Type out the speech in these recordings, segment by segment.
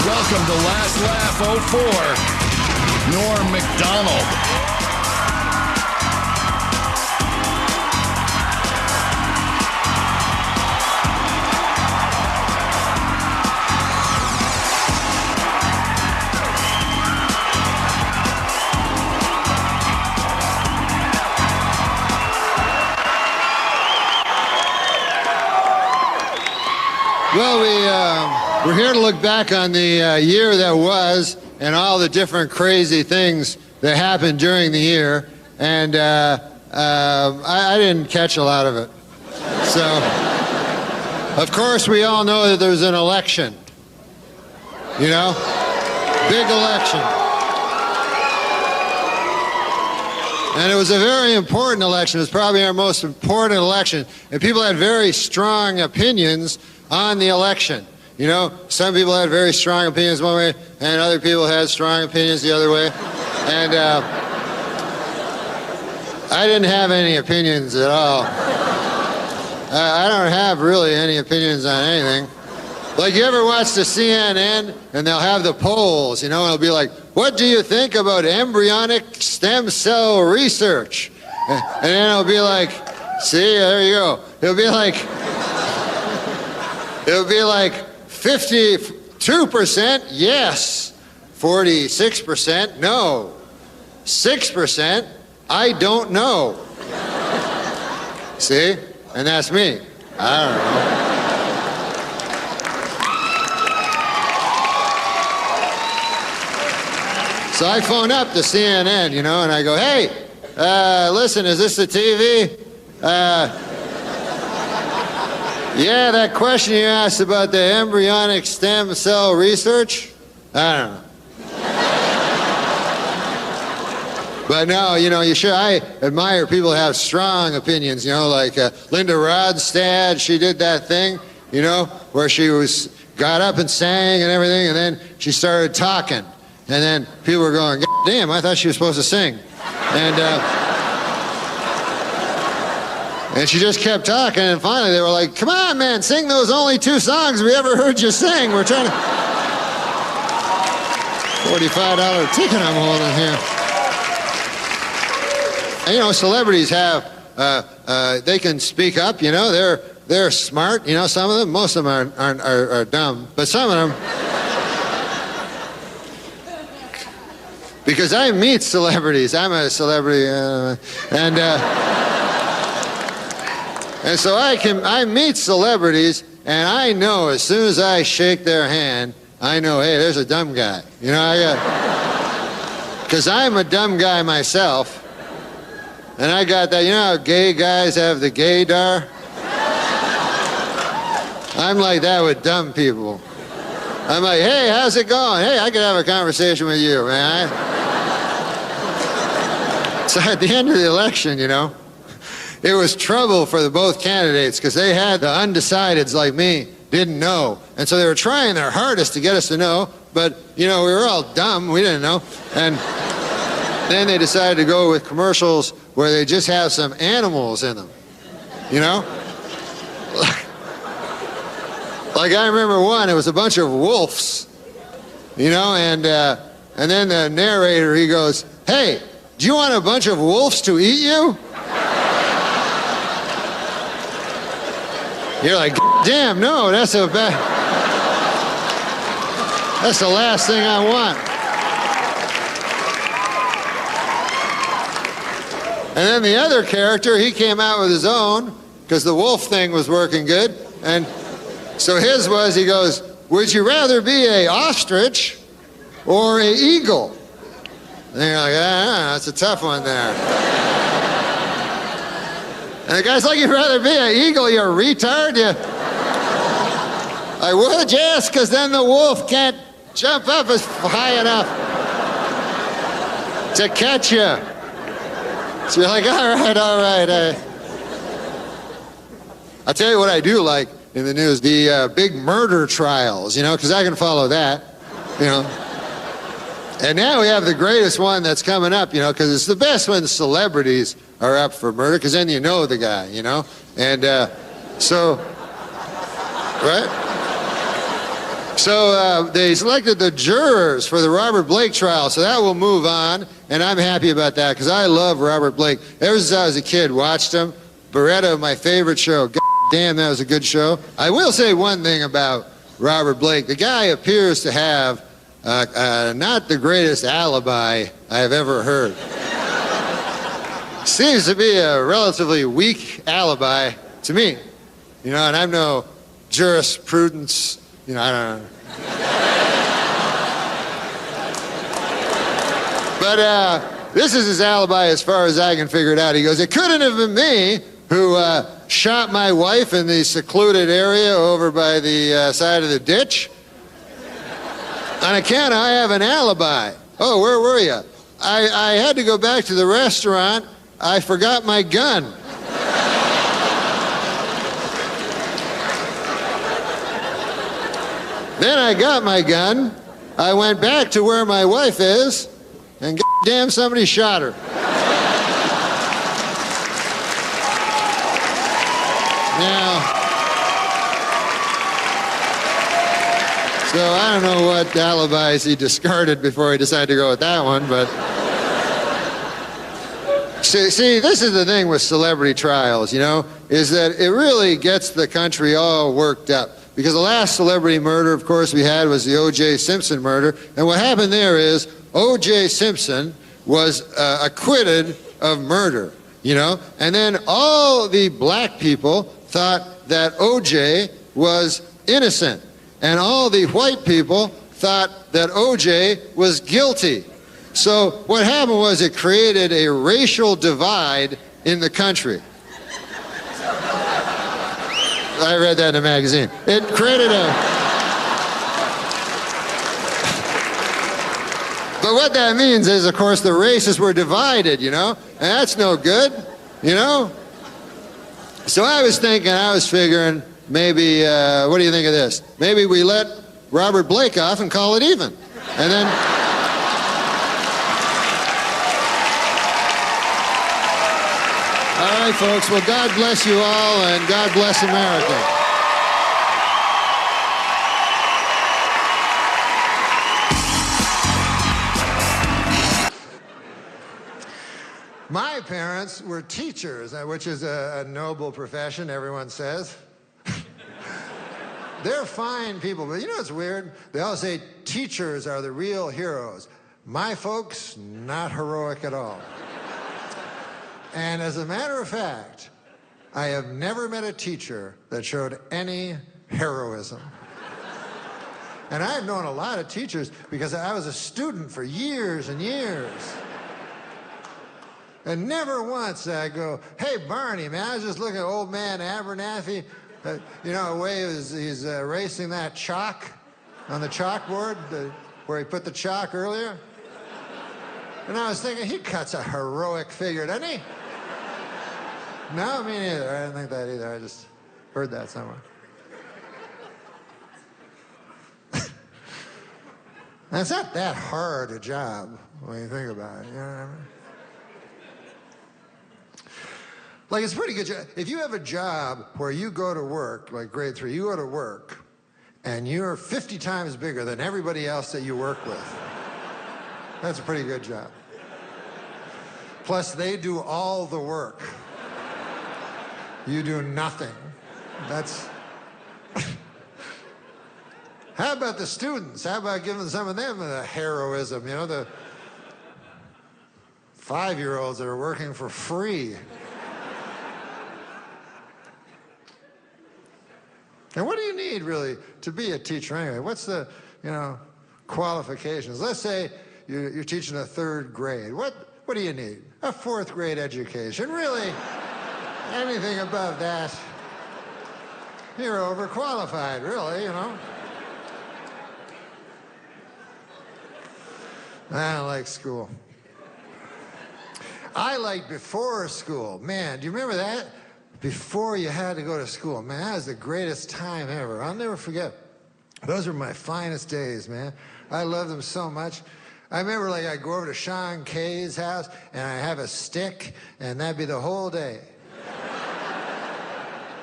Welcome to Last Laugh 04, Norm Macdonald. Well, we're here to look back on the year that was and all the different crazy things that happened during the year. And I didn't catch a lot of it. So, of course, we all know that there's an election. You know? Big election. And it was a very important election. It was probably our most important election. And people had very strong opinions on the election. You know, some people had very strong opinions one way, and other people had strong opinions the other way. And I didn't have any opinions at all. I don't have really any opinions on anything. Like, you ever watch the CNN, and they'll have the polls, you know, and it'll be like, what do you think about embryonic stem cell research? And then it'll be like, see, there you go. It'll be like 52% yes, 46% no, 6% I don't know. See? And that's me. I don't know. So I phone up the CNN, you know, and I go, hey, listen, is this the TV? Yeah, that question you asked about the embryonic stem cell research? I don't know. But no, you know, I admire people who have strong opinions, you know, like Linda Rodstad, she did that thing, you know, where she got up and sang and everything, and then she started talking. And then people were going, God damn, I thought she was supposed to sing. And she just kept talking, and finally they were like, come on, man, sing those only 2 songs we ever heard you sing. We're trying to... $45 ticket I'm holding here. And, you know, celebrities have, they can speak up, you know, they're smart, you know, some of them, most of them are dumb, but some of them... Because I meet celebrities. I'm a celebrity, and so I meet celebrities, and I know as soon as I shake their hand, I know, hey, there's a dumb guy. You know, because I'm a dumb guy myself, and I got that. You know how gay guys have the gaydar? I'm like that with dumb people. I'm like, hey, how's it going? Hey, I could have a conversation with you, man. So at the end of the election, you know, it was trouble for both candidates because they had the undecideds like me, didn't know. And so they were trying their hardest to get us to know, but, you know, we were all dumb. We didn't know. And then they decided to go with commercials where they just have some animals in them, you know? Like I remember one, it was a bunch of wolves, you know, and then the narrator, he goes, hey, do you want a bunch of wolves to eat you? You're like, damn, no, that's the last thing I want. And then the other character, he came out with his own, because the wolf thing was working good, and so his was, he goes, would you rather be a ostrich or a eagle? And you're like, that's a tough one there. And the guy's like, you'd rather be an eagle, you retard? I would, yes, because then the wolf can't jump up as high enough to catch you. So you're like, all right. I'll tell you what I do like in the news, the big murder trials, you know, because I can follow that, you know. And now we have the greatest one that's coming up, you know, because it's the best when celebrities are up for murder, because then you know the guy, you know. And so, right? So they selected the jurors for the Robert Blake trial, so that will move on, and I'm happy about that because I love Robert Blake. Ever since I was a kid, watched him. Beretta, my favorite show. God damn, that was a good show. I will say one thing about Robert Blake. The guy appears to have not the greatest alibi I have ever heard. Seems to be a relatively weak alibi to me. You know, and I'm no jurisprudence, you know, I don't know. But this is his alibi as far as I can figure it out. He goes, it couldn't have been me who shot my wife in the secluded area over by the side of the ditch. On account I have an alibi. Oh, where were you? I had to go back to the restaurant. I forgot my gun. Then I got my gun. I went back to where my wife is, and goddamn, somebody shot her. Now, so I don't know what alibis he discarded before he decided to go with that one, but... See, this is the thing with celebrity trials, you know, is that it really gets the country all worked up. Because the last celebrity murder, of course, we had was the O.J. Simpson murder. And what happened there is O.J. Simpson was acquitted of murder, you know. And then all the black people thought that O.J. was innocent. And all the white people thought that O.J. was guilty. So what happened was it created a racial divide in the country. I read that in a magazine. It created a... But what that means is, of course, the races were divided, you know? And that's no good, you know? So I was figuring, maybe, what do you think of this? Maybe we let Robert Blake off and call it even. And then... All right, folks. Well, God bless you all, and God bless America. My parents were teachers, which is a noble profession, everyone says. They're fine people, but you know what's weird? They all say teachers are the real heroes. My folks, not heroic at all. And as a matter of fact, I have never met a teacher that showed any heroism. And I've known a lot of teachers because I was a student for years and years. And never once did I go, hey, Barney, man, I was just looking at old man Abernathy, you know, the way he's erasing that chalk on the chalkboard, where he put the chalk earlier. And I was thinking, he cuts a heroic figure, doesn't he? No, me neither. I didn't think that either. I just heard that somewhere. And it's not that hard a job when you think about it, you know what I mean? Like, it's a pretty good job. If you have a job where you go to work, like grade 3, you go to work, and you're 50 times bigger than everybody else that you work with, that's a pretty good job. Plus, they do all the work. You do nothing. That's... How about the students? How about giving some of them a heroism? You know, the 5-year-olds that are working for free. And what do you need, really, to be a teacher anyway? What's the, you know, qualifications? Let's say you're teaching a 3rd grade. What do you need? A 4th grade education. Really? Anything above that, you're overqualified, really, you know? I don't like school. I like before school. Man, do you remember that? Before you had to go to school. Man, that was the greatest time ever. I'll never forget. Those were my finest days, man. I love them so much. I remember, like, I'd go over to Sean Kay's house, and I'd have a stick, and that'd be the whole day.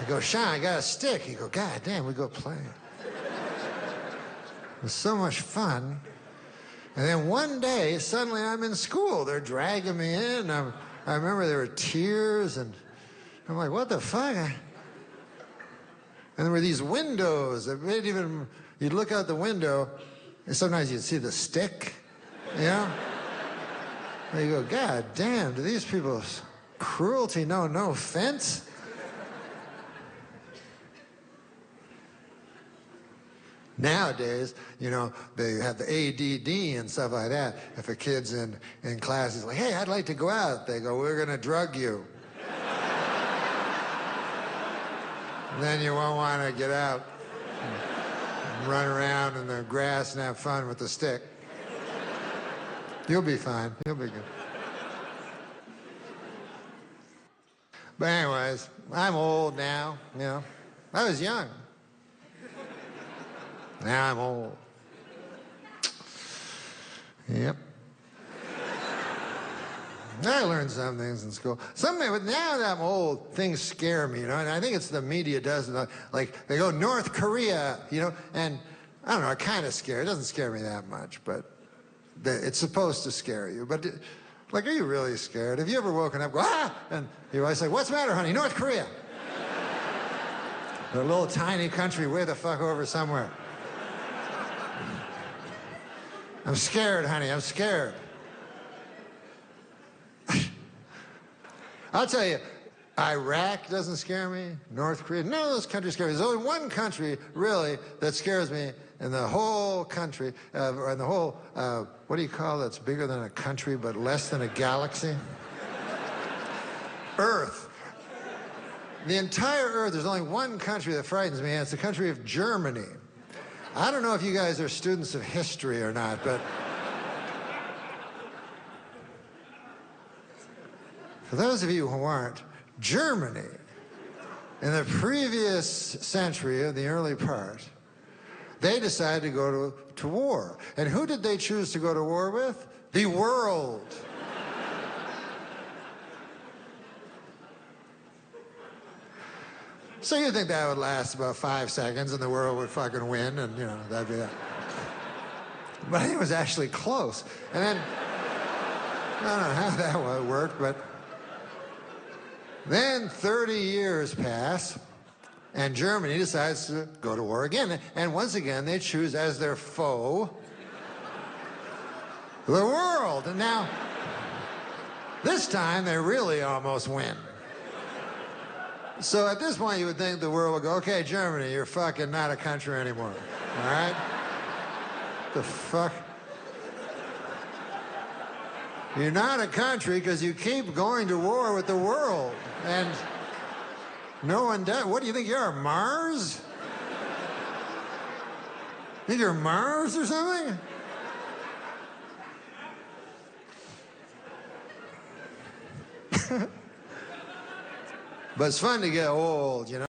I go, Sean, I got a stick. He'd go, God damn, we go play. It was so much fun. And then one day, suddenly I'm in school. They're dragging me in. I remember there were tears, and I'm like, what the fuck? And there were these windows that made you'd look out the window, and sometimes you'd see the stick, you know? And you go, God damn, do these people's cruelty know no offense? Nowadays, you know, they have the ADD and stuff like that. If a kid's in class, he's like, hey, I'd like to go out. They go, we're going to drug you. And then you won't want to get out and run around in the grass and have fun with the stick. You'll be fine. You'll be good. But anyways, I'm old now, you know. I was young. Now I'm old. Yep. I learned some things in school. But now that I'm old, things scare me, you know, and I think it's the media does. Like, they go, North Korea, you know, and I don't know, it kind of scares. It doesn't scare me that much, but it's supposed to scare you. But, like, are you really scared? Have you ever woken up, go, ah, and your wife's like, what's the matter, honey? North Korea. A little tiny country way the fuck over somewhere. I'm scared, honey, I'm scared. I'll tell you, Iraq doesn't scare me, North Korea, none of those countries scare me. There's only one country, really, that scares me in the whole country, or in the whole, what do you call that's bigger than a country but less than a galaxy? Earth. The entire Earth, there's only one country that frightens me, and it's the country of Germany. I don't know if you guys are students of history or not, but for those of you who aren't, Germany, in the previous century, of the early part, they decided to go to war. And who did they choose to go to war with? The world. So you'd think that would last about 5 seconds and the world would fucking win, and, you know, that'd be that. But I think it was actually close. And then, I don't know how that worked, but then 30 years pass, and Germany decides to go to war again. And once again, they choose as their foe the world. And now, this time, they really almost win. So at this point, you would think the world would go, okay, Germany, you're fucking not a country anymore. All right? The fuck? You're not a country because you keep going to war with the world. And no one does. What do you think you are, Mars? Think you're Mars or something? But it's fun to get old, you know?